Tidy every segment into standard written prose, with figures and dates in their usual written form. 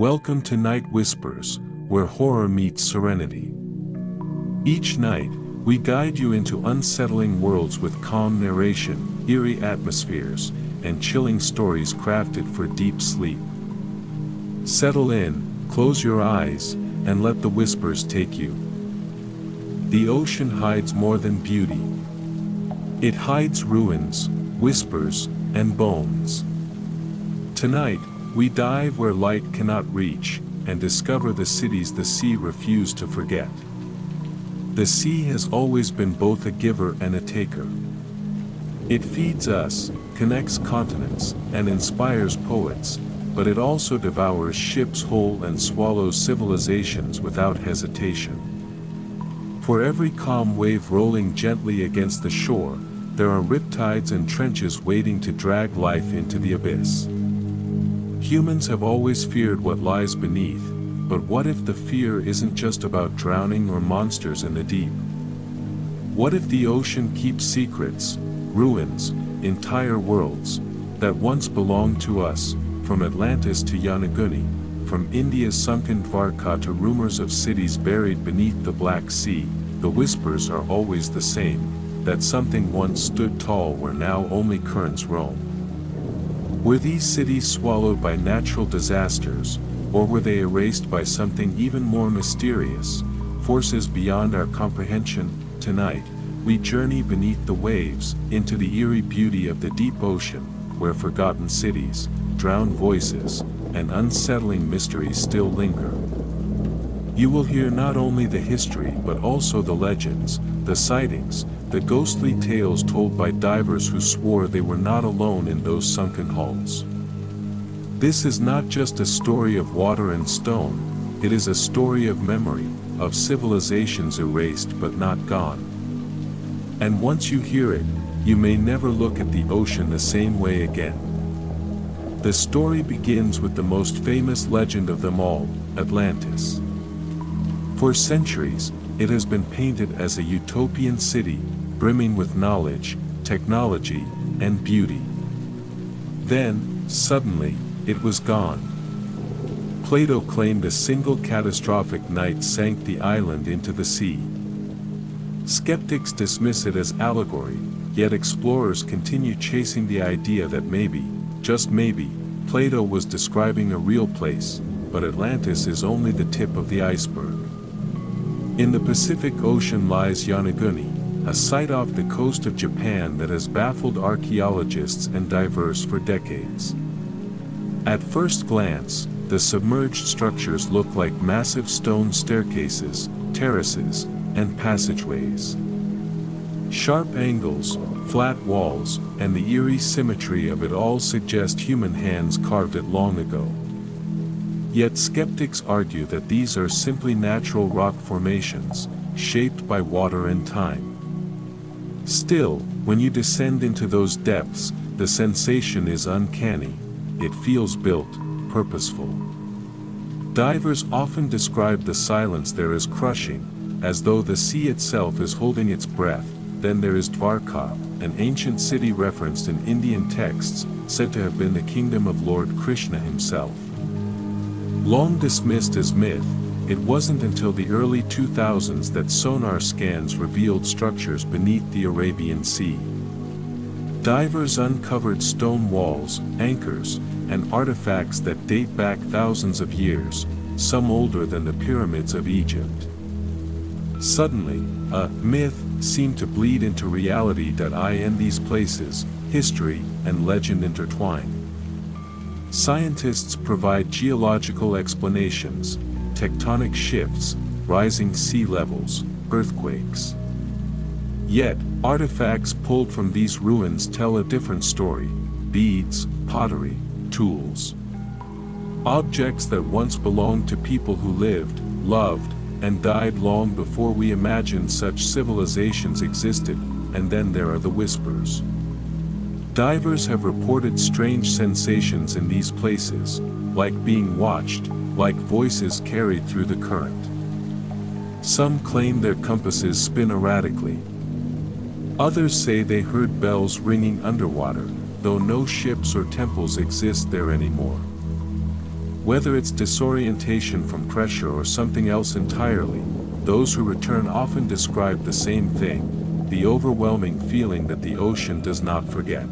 Welcome to Night Whispers, where horror meets serenity. Each night, we guide you into unsettling worlds with calm narration, eerie atmospheres, and chilling stories crafted for deep sleep. Settle in, close your eyes, and let the whispers take you. The ocean hides more than beauty. It hides ruins, whispers, and bones. Tonight, we dive where light cannot reach, and discover the cities the sea refused to forget. The sea has always been both a giver and a taker. It feeds us, connects continents, and inspires poets, but it also devours ships whole and swallows civilizations without hesitation. For every calm wave rolling gently against the shore, there are riptides and trenches waiting to drag life into the abyss. Humans have always feared what lies beneath, but what if the fear isn't just about drowning or monsters in the deep? What if the ocean keeps secrets, ruins, entire worlds, that once belonged to us, from Atlantis to Yonaguni, from India's sunken Dwarka to rumors of cities buried beneath the Black Sea? The whispers are always the same, that something once stood tall where now only currents roam. Were these cities swallowed by natural disasters, or were they erased by something even more mysterious, forces beyond our comprehension? Tonight, we journey beneath the waves, into the eerie beauty of the deep ocean, where forgotten cities, drowned voices, and unsettling mysteries still linger. You will hear not only the history but also the legends, the sightings, the ghostly tales told by divers who swore they were not alone in those sunken hulls. This is not just a story of water and stone, it is a story of memory, of civilizations erased but not gone. And once you hear it, you may never look at the ocean the same way again. The story begins with the most famous legend of them all, Atlantis. For centuries, it has been painted as a utopian city, brimming with knowledge, technology, and beauty. Then, suddenly, it was gone. Plato claimed a single catastrophic night sank the island into the sea. Skeptics dismiss it as allegory, yet explorers continue chasing the idea that maybe, just maybe, Plato was describing a real place, but Atlantis is only the tip of the iceberg. In the Pacific Ocean lies Yonaguni, a site off the coast of Japan that has baffled archaeologists and divers for decades. At first glance, the submerged structures look like massive stone staircases, terraces, and passageways. Sharp angles, flat walls, and the eerie symmetry of it all suggest human hands carved it long ago. Yet skeptics argue that these are simply natural rock formations, shaped by water and time. Still, when you descend into those depths, the sensation is uncanny. It feels built, purposeful. Divers often describe the silence there as crushing, as though the sea itself is holding its breath. Then there is Dwarka, an ancient city referenced in Indian texts, said to have been the kingdom of Lord Krishna himself. Long dismissed as myth, it wasn't until the early 2000s that sonar scans revealed structures beneath the Arabian Sea. Divers uncovered stone walls, anchors, and artifacts that date back thousands of years, some older than the pyramids of Egypt. Suddenly, a myth seemed to bleed into reality. In these places, history and legend intertwine. Scientists provide geological explanations, tectonic shifts, rising sea levels, earthquakes. Yet, artifacts pulled from these ruins tell a different story: beads, pottery, tools. Objects that once belonged to people who lived, loved, and died long before we imagined such civilizations existed. And then there are the whispers. Divers have reported strange sensations in these places, like being watched, like voices carried through the current. Some claim their compasses spin erratically. Others say they heard bells ringing underwater, though no ships or temples exist there anymore. Whether it's disorientation from pressure or something else entirely, those who return often describe the same thing, the overwhelming feeling that the ocean does not forget.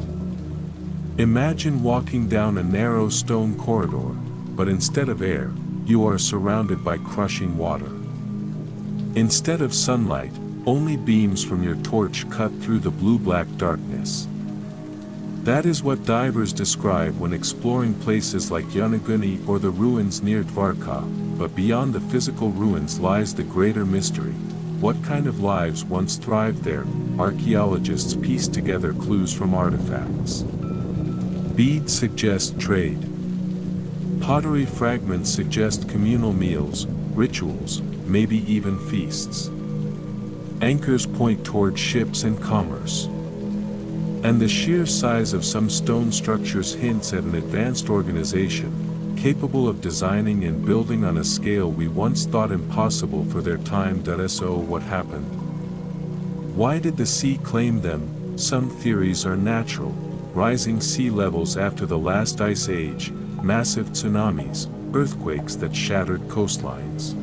Imagine walking down a narrow stone corridor, but instead of air, you are surrounded by crushing water. Instead of sunlight, only beams from your torch cut through the blue-black darkness. That is what divers describe when exploring places like Yonaguni or the ruins near Dwarka, but beyond the physical ruins lies the greater mystery. What kind of lives once thrived there? Archaeologists piece together clues from artifacts. Beads suggest trade. Pottery fragments suggest communal meals, rituals, maybe even feasts. Anchors point toward ships and commerce. And the sheer size of some stone structures hints at an advanced organization, capable of designing and building on a scale we once thought impossible for their time. So what happened? Why did the sea claim them? Some theories are natural: rising sea levels after the last ice age, massive tsunamis, earthquakes that shattered coastlines.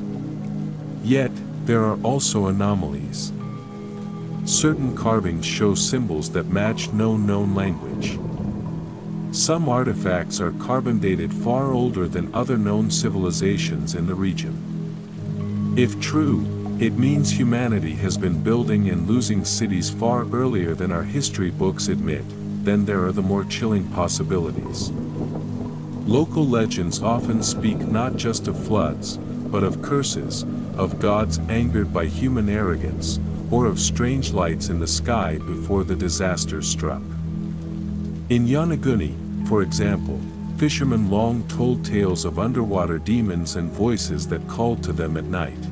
Yet, there are also anomalies. Certain carvings show symbols that match no known language. Some artifacts are carbon dated far older than other known civilizations in the region. If true, it means humanity has been building and losing cities far earlier than our history books admit. Then there are the more chilling possibilities. Local legends often speak not just of floods, but of curses, of gods angered by human arrogance, or of strange lights in the sky before the disaster struck. In Yonaguni, for example, fishermen long told tales of underwater demons and voices that called to them at night.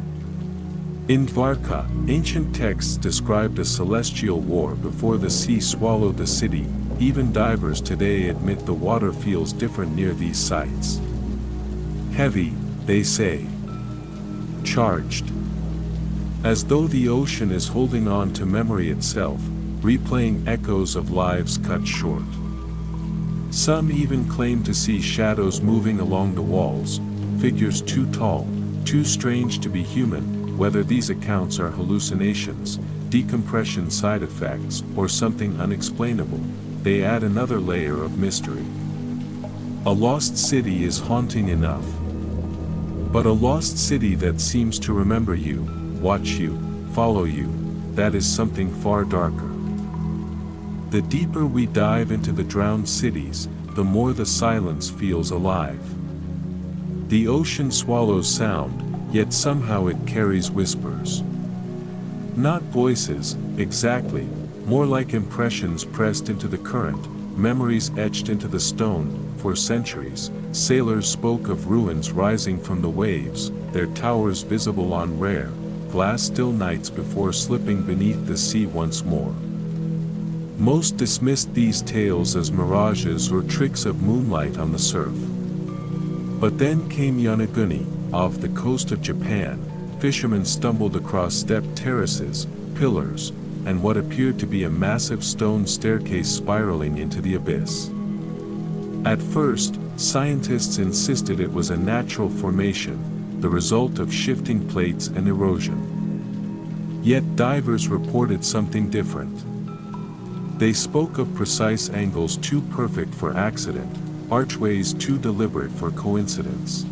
In Dwarka, ancient texts described a celestial war before the sea swallowed the city. Even divers today admit the water feels different near these sites. Heavy, they say. Charged. As though the ocean is holding on to memory itself, replaying echoes of lives cut short. Some even claim to see shadows moving along the walls, figures too tall, too strange to be human. Whether these accounts are hallucinations, decompression side effects, or something unexplainable, they add another layer of mystery. A lost city is haunting enough. But a lost city that seems to remember you, watch you, follow you, that is something far darker. The deeper we dive into the drowned cities, the more the silence feels alive. The ocean swallows sound, yet somehow it carries whispers. Not voices, exactly, more like impressions pressed into the current, memories etched into the stone. For centuries, sailors spoke of ruins rising from the waves, their towers visible on rare, glass-still nights before slipping beneath the sea once more. Most dismissed these tales as mirages or tricks of moonlight on the surf. But then came Yonaguni, off the coast of Japan. Fishermen stumbled across stepped terraces, pillars, and what appeared to be a massive stone staircase spiraling into the abyss. At first, scientists insisted it was a natural formation, the result of shifting plates and erosion. Yet divers reported something different. They spoke of precise angles too perfect for accident, archways too deliberate for coincidence.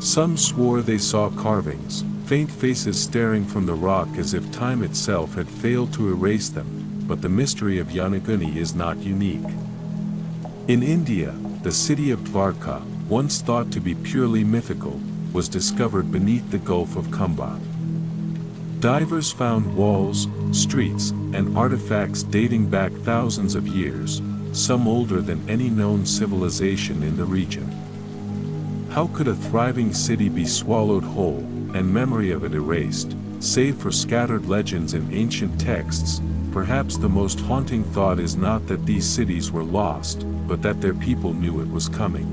Some swore they saw carvings, faint faces staring from the rock as if time itself had failed to erase them, but the mystery of Yonaguni is not unique. In India, the city of Dwarka, once thought to be purely mythical, was discovered beneath the Gulf of Khumba. Divers found walls, streets, and artifacts dating back thousands of years, some older than any known civilization in the region. How could a thriving city be swallowed whole, and memory of it erased, save for scattered legends in ancient texts? Perhaps the most haunting thought is not that these cities were lost, but that their people knew it was coming.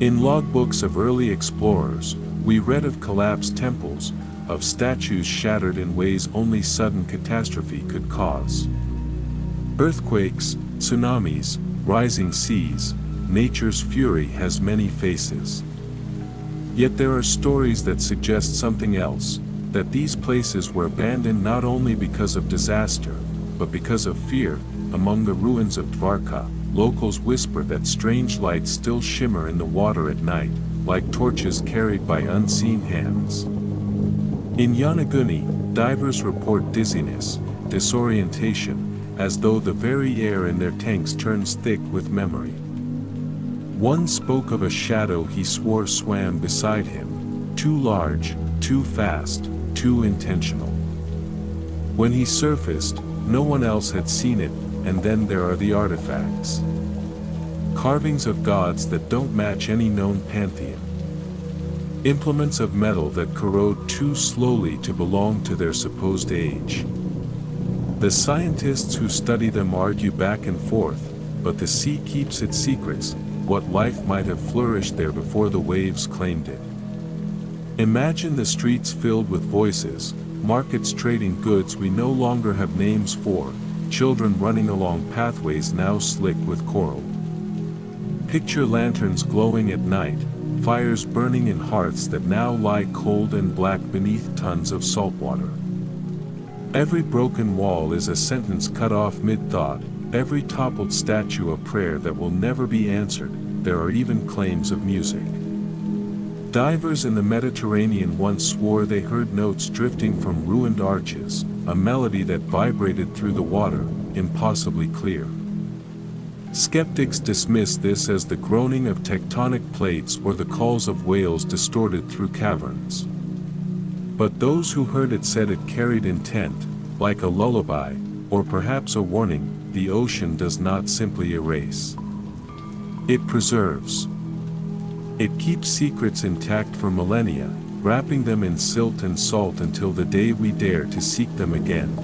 In logbooks of early explorers, we read of collapsed temples, of statues shattered in ways only sudden catastrophe could cause. Earthquakes, tsunamis, rising seas, nature's fury has many faces. Yet there are stories that suggest something else, that these places were abandoned not only because of disaster, but because of fear. Among the ruins of Dwarka, locals whisper that strange lights still shimmer in the water at night, like torches carried by unseen hands. In Yonaguni, divers report dizziness, disorientation, as though the very air in their tanks turns thick with memory. One spoke of a shadow he swore swam beside him, too large, too fast, too intentional. When he surfaced, no one else had seen it. And then there are the artifacts. Carvings of gods that don't match any known pantheon. Implements of metal that corrode too slowly to belong to their supposed age. The scientists who study them argue back and forth, but the sea keeps its secrets, what life might have flourished there before the waves claimed it. Imagine the streets filled with voices, markets trading goods we no longer have names for, children running along pathways now slick with coral. Picture lanterns glowing at night, fires burning in hearths that now lie cold and black beneath tons of salt water. Every broken wall is a sentence cut off mid-thought, every toppled statue a prayer that will never be answered. There are even claims of music. Divers in the Mediterranean once swore they heard notes drifting from ruined arches, a melody that vibrated through the water, impossibly clear. Skeptics dismiss this as the groaning of tectonic plates or the calls of whales distorted through caverns. But those who heard it said it carried intent, like a lullaby, or perhaps a warning. The ocean does not simply erase. It preserves. It keeps secrets intact for millennia, wrapping them in silt and salt until the day we dare to seek them again.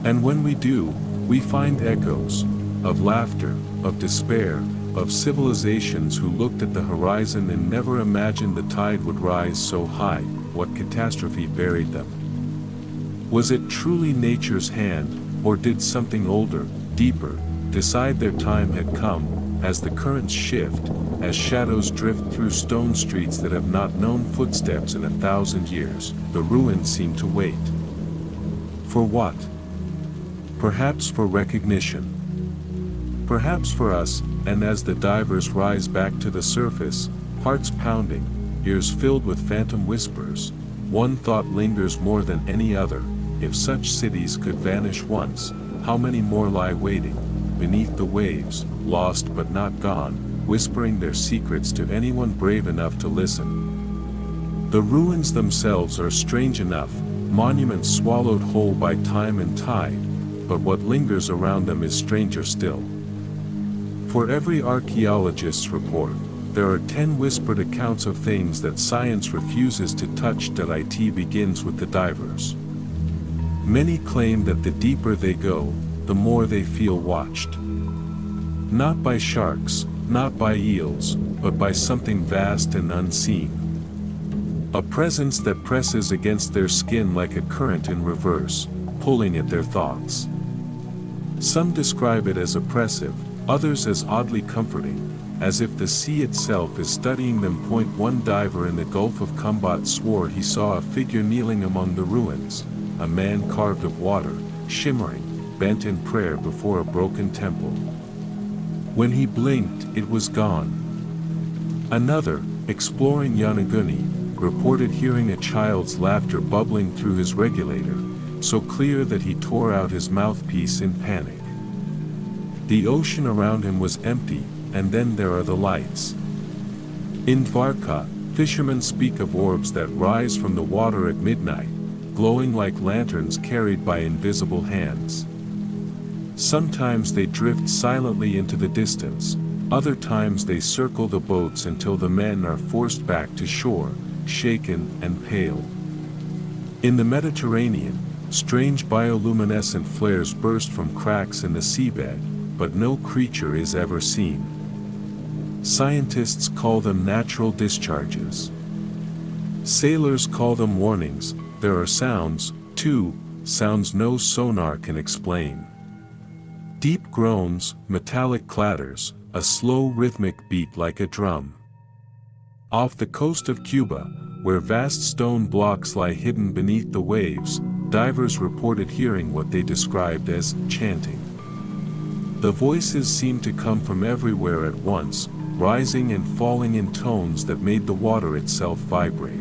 And when we do, we find echoes of laughter, of despair, of civilizations who looked at the horizon and never imagined the tide would rise so high. What catastrophe buried them? Was it truly nature's hand, or did something older, deeper, decide their time had come? As the currents shift, as shadows drift through stone streets that have not known footsteps in 1,000 years, the ruins seem to wait. For what? Perhaps for recognition. Perhaps for us, and as the divers rise back to the surface, hearts pounding, ears filled with phantom whispers, one thought lingers more than any other: if such cities could vanish once, how many more lie waiting, beneath the waves, lost but not gone, whispering their secrets to anyone brave enough to listen. The ruins themselves are strange enough, monuments swallowed whole by time and tide, but what lingers around them is stranger still. For every archaeologist's report, there are 10 whispered accounts of things that science refuses to touch. It begins with the divers. Many claim that the deeper they go, the more they feel watched. Not by sharks, not by eels, but by something vast and unseen. A presence that presses against their skin like a current in reverse, pulling at their thoughts. Some describe it as oppressive, others as oddly comforting, as if the sea itself is studying them. One diver in the Gulf of Kumbat swore he saw a figure kneeling among the ruins, a man carved of water, shimmering, bent in prayer before a broken temple. When he blinked, it was gone. Another, exploring Yonaguni, reported hearing a child's laughter bubbling through his regulator, so clear that he tore out his mouthpiece in panic. The ocean around him was empty, and then there are the lights. In Dwarka, fishermen speak of orbs that rise from the water at midnight, glowing like lanterns carried by invisible hands. Sometimes they drift silently into the distance, other times they circle the boats until the men are forced back to shore, shaken and pale. In the Mediterranean, strange bioluminescent flares burst from cracks in the seabed, but no creature is ever seen. Scientists call them natural discharges. Sailors call them warnings. There are sounds, too, sounds no sonar can explain. Deep groans, metallic clatters, a slow rhythmic beat like a drum. Off the coast of Cuba, where vast stone blocks lie hidden beneath the waves, divers reported hearing what they described as chanting. The voices seemed to come from everywhere at once, rising and falling in tones that made the water itself vibrate.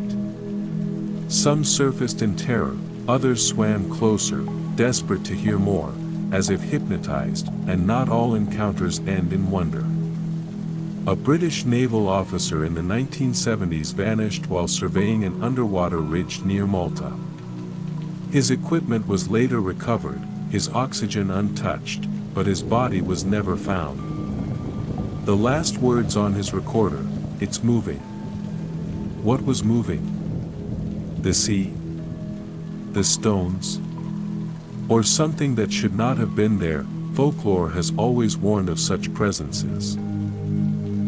Some surfaced in terror, others swam closer, desperate to hear more, as if hypnotized, and not all encounters end in wonder. A British naval officer in the 1970s vanished while surveying an underwater ridge near Malta. His equipment was later recovered, his oxygen untouched, but his body was never found. The last words on his recorder, "It's moving." What was moving? The sea? The stones? Or something that should not have been there? Folklore has always warned of such presences.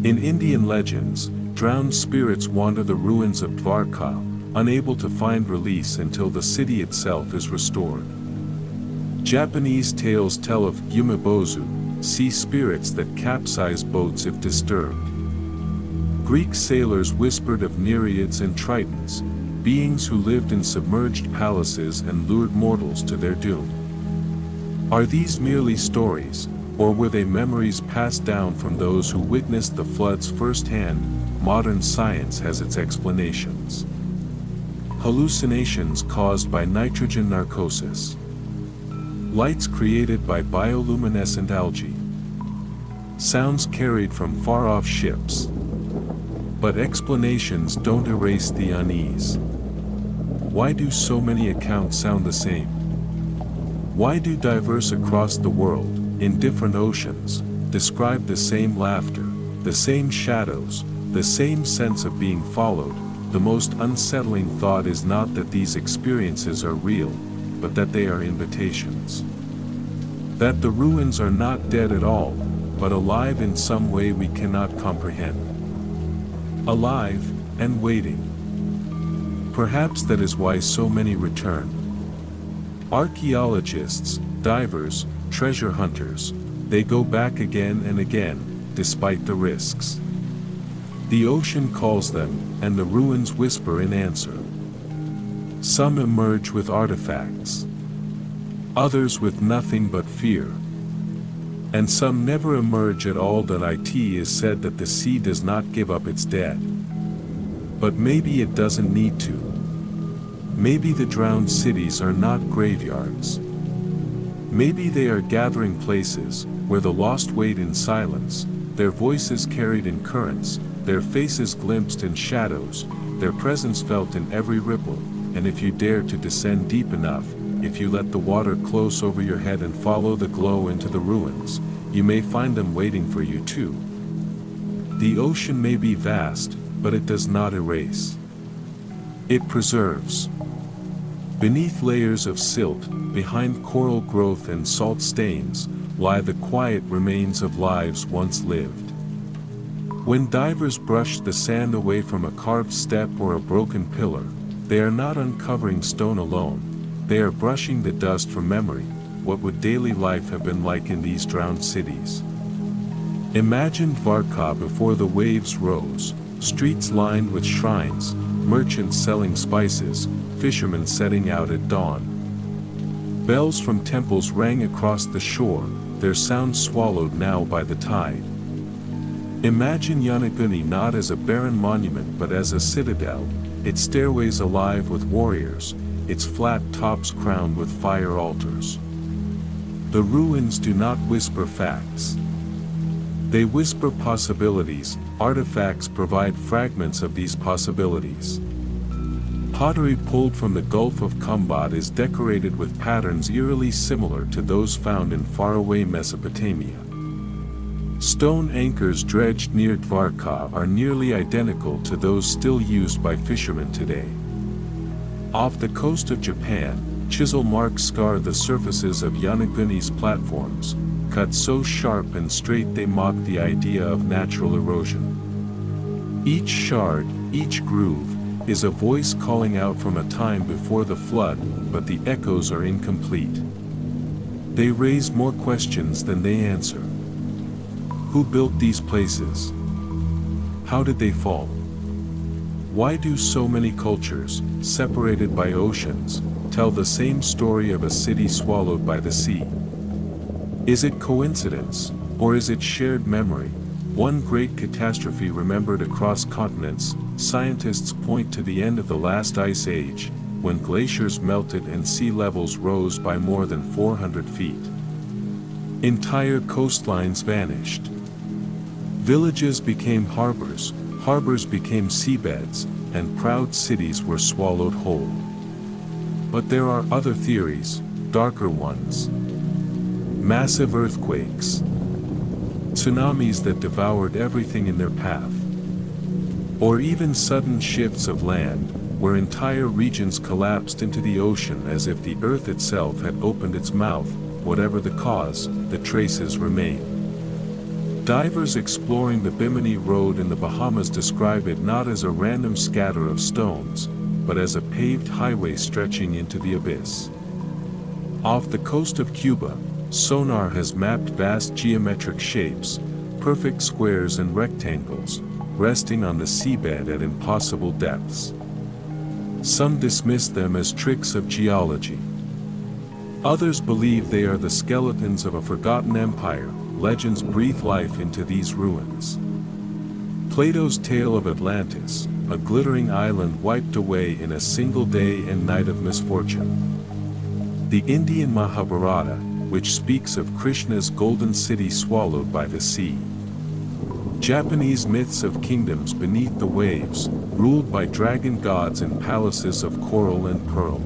In Indian legends, drowned spirits wander the ruins of Dwarka, unable to find release until the city itself is restored. Japanese tales tell of yumibozu, sea spirits that capsize boats if disturbed. Greek sailors whispered of nereids and tritons, beings who lived in submerged palaces and lured mortals to their doom. Are these merely stories, or were they memories passed down from those who witnessed the floods firsthand? Modern science has its explanations. Hallucinations caused by nitrogen narcosis. Lights created by bioluminescent algae. Sounds carried from far-off ships. But explanations don't erase the unease. Why do so many accounts sound the same? Why do divers across the world, in different oceans, describe the same laughter, the same shadows, the same sense of being followed? The most unsettling thought is not that these experiences are real, but that they are invitations. That the ruins are not dead at all, but alive in some way we cannot comprehend. Alive, and waiting. Perhaps that is why so many return. Archaeologists, divers, treasure hunters, they go back again and again, despite the risks. The ocean calls them, and the ruins whisper in answer. Some emerge with artifacts. Others with nothing but fear. And some never emerge at all. It is said that the sea does not give up its dead. But maybe it doesn't need to. Maybe the drowned cities are not graveyards. Maybe they are gathering places, where the lost wait in silence, their voices carried in currents, their faces glimpsed in shadows, their presence felt in every ripple, and if you dare to descend deep enough, if you let the water close over your head and follow the glow into the ruins, you may find them waiting for you too. The ocean may be vast, but it does not erase. It preserves. Beneath layers of silt, behind coral growth and salt stains, lie the quiet remains of lives once lived. When divers brush the sand away from a carved step or a broken pillar, they are not uncovering stone alone, they are brushing the dust from memory. What would daily life have been like in these drowned cities? Imagine Dwarka before the waves rose, streets lined with shrines, merchants selling spices, fishermen setting out at dawn. Bells from temples rang across the shore, their sound swallowed now by the tide. Imagine Yonaguni not as a barren monument but as a citadel, its stairways alive with warriors, its flat tops crowned with fire altars. The ruins do not whisper facts. They whisper possibilities. Artifacts provide fragments of these possibilities. Pottery pulled from the Gulf of Kumbat is decorated with patterns eerily similar to those found in faraway Mesopotamia. Stone anchors dredged near Dwarka are nearly identical to those still used by fishermen today. Off the coast of Japan, chisel marks scar the surfaces of Yonaguni's platforms, cut so sharp and straight they mock the idea of natural erosion. Each shard, each groove, is a voice calling out from a time before the flood, but the echoes are incomplete. They raise more questions than they answer. Who built these places? How did they fall? Why do so many cultures, separated by oceans, tell the same story of a city swallowed by the sea? Is it coincidence, or is it shared memory? One great catastrophe remembered across continents, scientists point to the end of the last ice age, when glaciers melted and sea levels rose by more than 400 feet. Entire coastlines vanished. Villages became harbors, harbors became seabeds, and proud cities were swallowed whole. But there are other theories, darker ones. Massive earthquakes. Tsunamis that devoured everything in their path. Or even sudden shifts of land, where entire regions collapsed into the ocean as if the earth itself had opened its mouth. Whatever the cause, the traces remain. Divers exploring the Bimini Road in the Bahamas describe it not as a random scatter of stones, but as a paved highway stretching into the abyss. Off the coast of Cuba, sonar has mapped vast geometric shapes, perfect squares and rectangles, resting on the seabed at impossible depths. Some dismiss them as tricks of geology. Others believe they are the skeletons of a forgotten empire. Legends breathe life into these ruins. Plato's tale of Atlantis, a glittering island wiped away in a single day and night of misfortune. The Indian Mahabharata, which speaks of Krishna's golden city swallowed by the sea. Japanese myths of kingdoms beneath the waves, ruled by dragon gods in palaces of coral and pearl.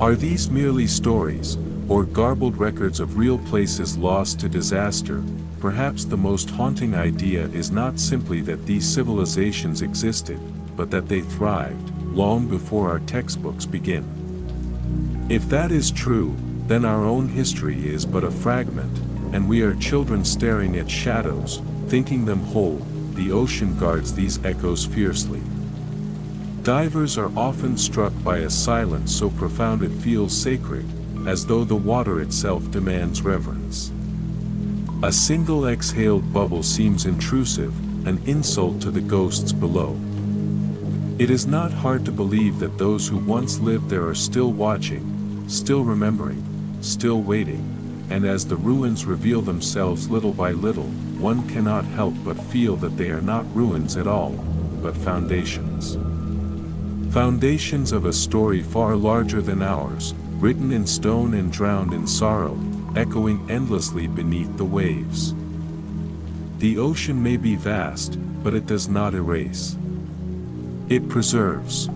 Are these merely stories, or garbled records of real places lost to disaster? Perhaps the most haunting idea is not simply that these civilizations existed, but that they thrived, long before our textbooks begin. If that is true, then our own history is but a fragment, and we are children staring at shadows, thinking them whole. The ocean guards these echoes fiercely. Divers are often struck by a silence so profound it feels sacred, as though the water itself demands reverence. A single exhaled bubble seems intrusive, an insult to the ghosts below. It is not hard to believe that those who once lived there are still watching, still remembering, still waiting, and as the ruins reveal themselves little by little, one cannot help but feel that they are not ruins at all, but foundations. Foundations of a story far larger than ours, written in stone and drowned in sorrow, echoing endlessly beneath the waves. The ocean may be vast, but it does not erase. It preserves.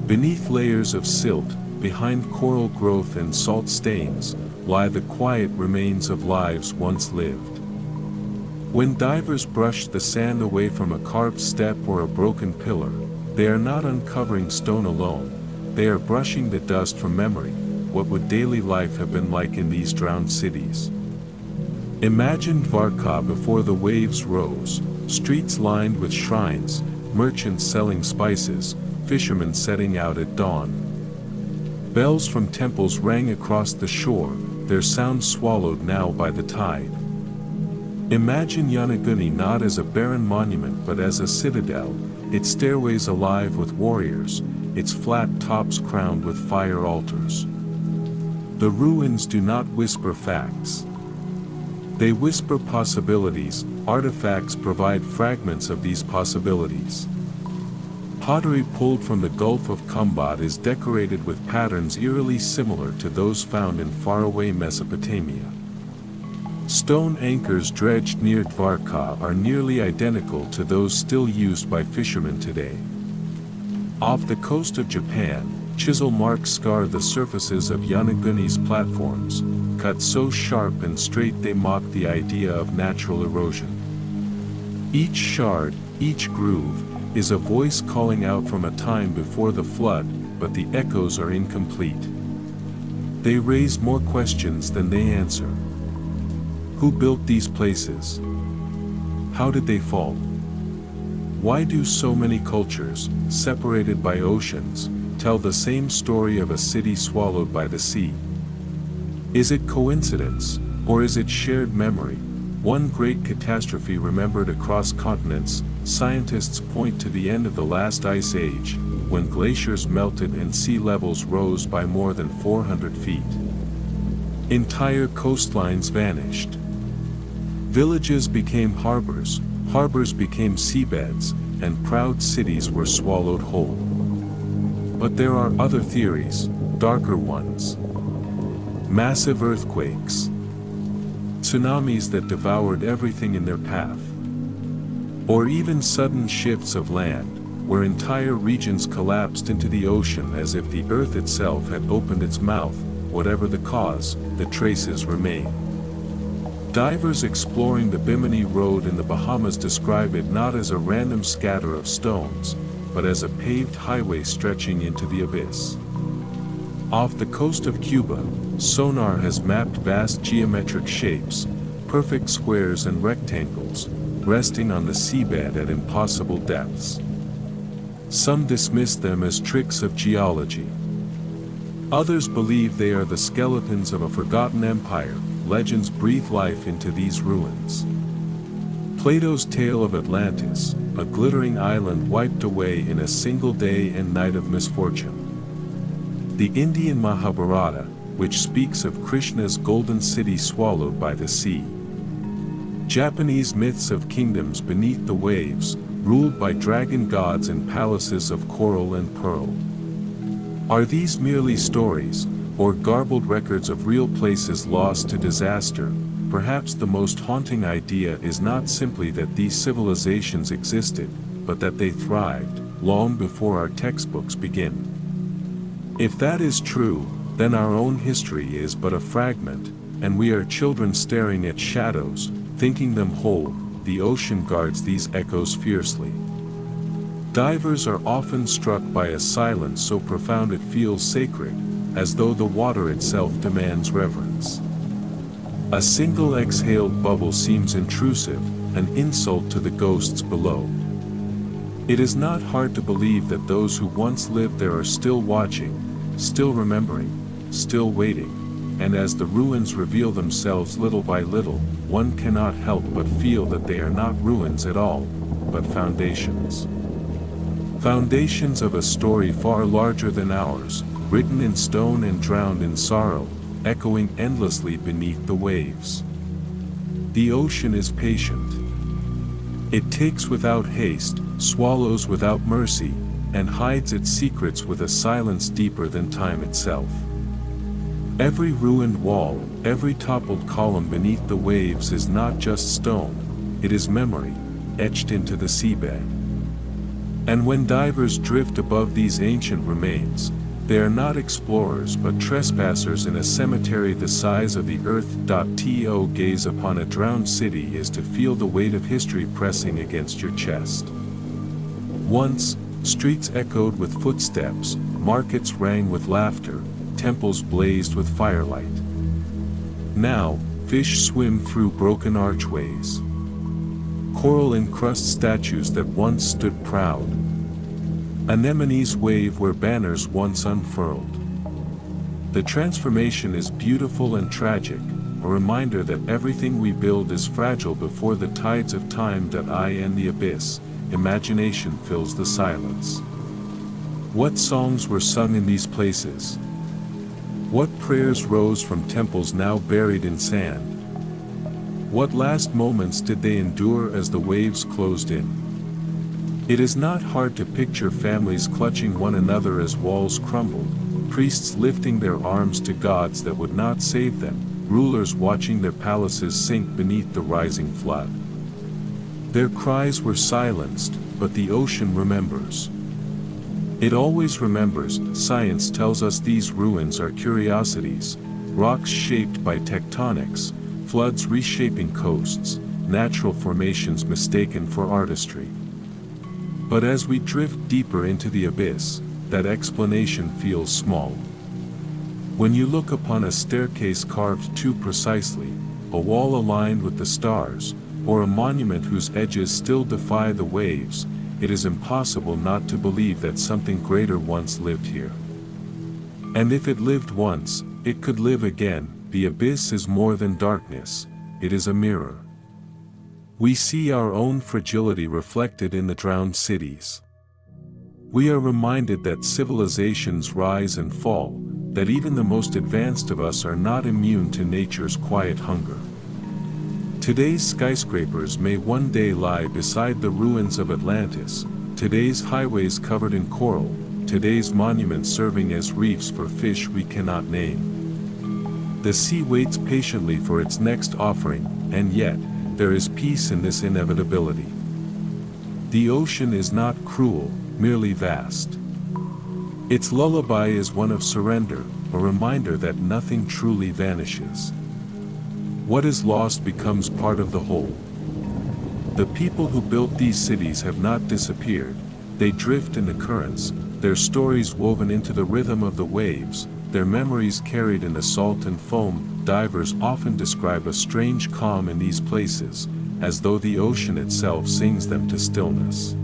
Beneath layers of silt, behind coral growth and salt stains, lie the quiet remains of lives once lived. When divers brush the sand away from a carved step or a broken pillar, they are not uncovering stone alone, they are brushing the dust from memory. What would daily life have been like in these drowned cities? Imagine Dwarka before the waves rose, streets lined with shrines, merchants selling spices, fishermen setting out at dawn. Bells from temples rang across the shore, their sound swallowed now by the tide. Imagine Yanaguni not as a barren monument but as a citadel, its stairways alive with warriors, its flat tops crowned with fire altars. The ruins do not whisper facts. They whisper possibilities. Artifacts provide fragments of these possibilities. Pottery pulled from the Gulf of Kumbat is decorated with patterns eerily similar to those found in faraway Mesopotamia. Stone anchors dredged near Dwarka are nearly identical to those still used by fishermen today. Off the coast of Japan, chisel marks scar the surfaces of Yanaguni's platforms, cut so sharp and straight they mock the idea of natural erosion. Each shard, each groove, is a voice calling out from a time before the flood, but the echoes are incomplete. They raise more questions than they answer. Who built these places? How did they fall? Why do so many cultures, separated by oceans, tell the same story of a city swallowed by the sea? Is it coincidence, or is it shared memory? One great catastrophe remembered across continents, scientists point to the end of the last ice age, when glaciers melted and sea levels rose by more than 400 feet. Entire coastlines vanished. Villages became harbors, harbors became seabeds, and proud cities were swallowed whole. But there are other theories, darker ones. Massive earthquakes. Tsunamis that devoured everything in their path. Or even sudden shifts of land, where entire regions collapsed into the ocean as if the earth itself had opened its mouth. Whatever the cause, the traces remain. Divers exploring the Bimini Road in the Bahamas describe it not as a random scatter of stones, but as a paved highway stretching into the abyss. Off the coast of Cuba, sonar has mapped vast geometric shapes, perfect squares and rectangles, resting on the seabed at impossible depths. Some dismiss them as tricks of geology. Others believe they are the skeletons of a forgotten empire. Legends breathe life into these ruins. Plato's tale of Atlantis, a glittering island wiped away in a single day and night of misfortune. The Indian Mahabharata, which speaks of Krishna's golden city swallowed by the sea. Japanese myths of kingdoms beneath the waves, ruled by dragon gods in palaces of coral and pearl. Are these merely stories, or garbled records of real places lost to disaster? Perhaps the most haunting idea is not simply that these civilizations existed, but that they thrived, long before our textbooks begin. If that is true, then our own history is but a fragment, and we are children staring at shadows, thinking them whole. The ocean guards these echoes fiercely. Divers are often struck by a silence so profound it feels sacred, as though the water itself demands reverence. A single exhaled bubble seems intrusive, an insult to the ghosts below. It is not hard to believe that those who once lived there are still watching, still remembering, still waiting, and as the ruins reveal themselves little by little, one cannot help but feel that they are not ruins at all, but foundations. Foundations of a story far larger than ours, written in stone and drowned in sorrow, echoing endlessly beneath the waves. The ocean is patient. It takes without haste, swallows without mercy, and hides its secrets with a silence deeper than time itself. Every ruined wall, every toppled column beneath the waves is not just stone, it is memory, etched into the seabed. And when divers drift above these ancient remains, they are not explorers but trespassers in a cemetery the size of the earth. To gaze upon a drowned city is to feel the weight of history pressing against your chest. Once, streets echoed with footsteps, markets rang with laughter, temples blazed with firelight. Now, fish swim through broken archways. Coral encrust statues that once stood proud. Anemones wave where banners once unfurled. The transformation is beautiful and tragic, a reminder that everything we build is fragile before the tides of time. In the abyss, imagination fills the silence. What songs were sung in these places? What prayers rose from temples now buried in sand? What last moments did they endure as the waves closed in? It is not hard to picture families clutching one another as walls crumbled, priests lifting their arms to gods that would not save them, rulers watching their palaces sink beneath the rising flood. Their cries were silenced, but the ocean remembers. It always remembers. Science tells us these ruins are curiosities, rocks shaped by tectonics, floods reshaping coasts, natural formations mistaken for artistry. But as we drift deeper into the abyss, that explanation feels small. When you look upon a staircase carved too precisely, a wall aligned with the stars, or a monument whose edges still defy the waves, it is impossible not to believe that something greater once lived here. And if it lived once, it could live again. The abyss is more than darkness, it is a mirror. We see our own fragility reflected in the drowned cities. We are reminded that civilizations rise and fall, that even the most advanced of us are not immune to nature's quiet hunger. Today's skyscrapers may one day lie beside the ruins of Atlantis, today's highways covered in coral, today's monuments serving as reefs for fish we cannot name. The sea waits patiently for its next offering, and yet, there is peace in this inevitability. The ocean is not cruel, merely vast. Its lullaby is one of surrender, a reminder that nothing truly vanishes. What is lost becomes part of the whole. The people who built these cities have not disappeared, they drift in the currents, their stories woven into the rhythm of the waves, their memories carried in the salt and foam. Divers often describe a strange calm in these places, as though the ocean itself sings them to stillness.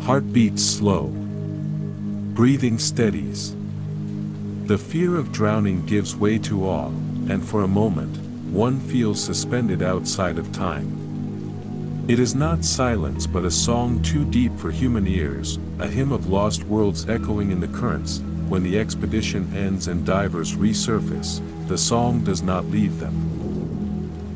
Heart beats slow. Breathing steadies. The fear of drowning gives way to awe, and for a moment, one feels suspended outside of time. It is not silence but a song too deep for human ears, a hymn of lost worlds echoing in the currents. When the expedition ends and divers resurface, the song does not leave them.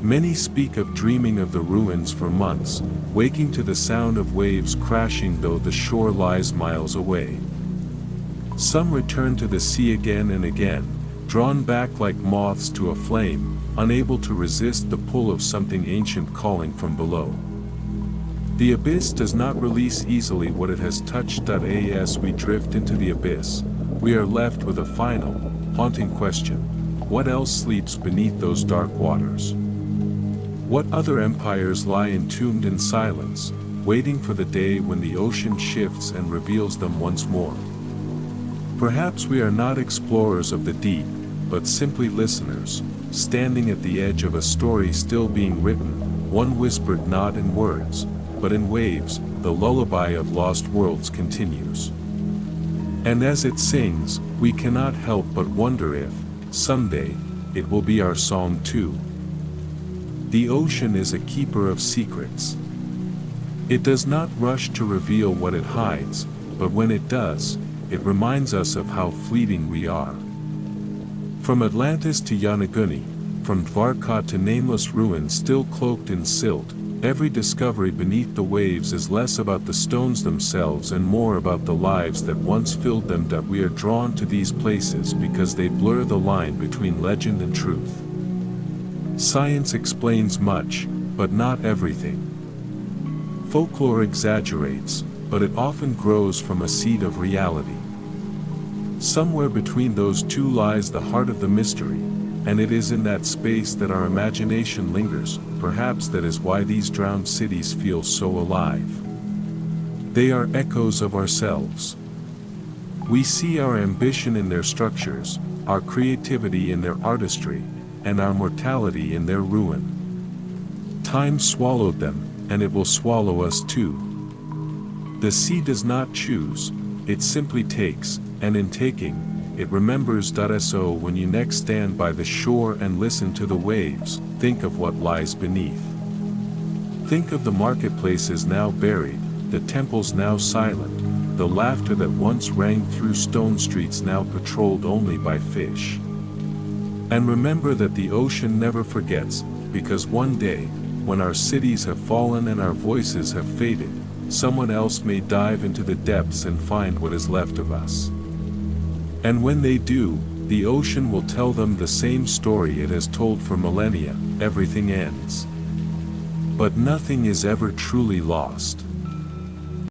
Many speak of dreaming of the ruins for months, waking to the sound of waves crashing though the shore lies miles away. Some return to the sea again and again, drawn back like moths to a flame, unable to resist the pull of something ancient calling from below. The abyss does not release easily what it has touched. As we drift into the abyss, we are left with a final, haunting question: what else sleeps beneath those dark waters? What other empires lie entombed in silence, waiting for the day when the ocean shifts and reveals them once more? Perhaps we are not explorers of the deep, but simply listeners, standing at the edge of a story still being written, one whispered not in words, but in waves. The lullaby of lost worlds continues. And as it sings, we cannot help but wonder if, someday, it will be our song too. The ocean is a keeper of secrets. It does not rush to reveal what it hides, but when it does, it reminds us of how fleeting we are. From Atlantis to Yonaguni, from Dwarka to nameless ruins still cloaked in silt, every discovery beneath the waves is less about the stones themselves and more about the lives that once filled them. We are drawn to these places because they blur the line between legend and truth. Science explains much, but not everything. Folklore exaggerates, but it often grows from a seed of reality. Somewhere between those two lies the heart of the mystery, and it is in that space that our imagination lingers. Perhaps that is why these drowned cities feel so alive. They are echoes of ourselves. We see our ambition in their structures, our creativity in their artistry, and our mortality in their ruin. Time swallowed them, and it will swallow us too. The sea does not choose, it simply takes, and in taking, it remembers. So when you next stand by the shore and listen to the waves, think of what lies beneath. Think of the marketplaces now buried, the temples now silent, the laughter that once rang through stone streets now patrolled only by fish. And remember that the ocean never forgets, because one day, when our cities have fallen and our voices have faded, someone else may dive into the depths and find what is left of us. And when they do, the ocean will tell them the same story it has told for millennia: everything ends. But nothing is ever truly lost.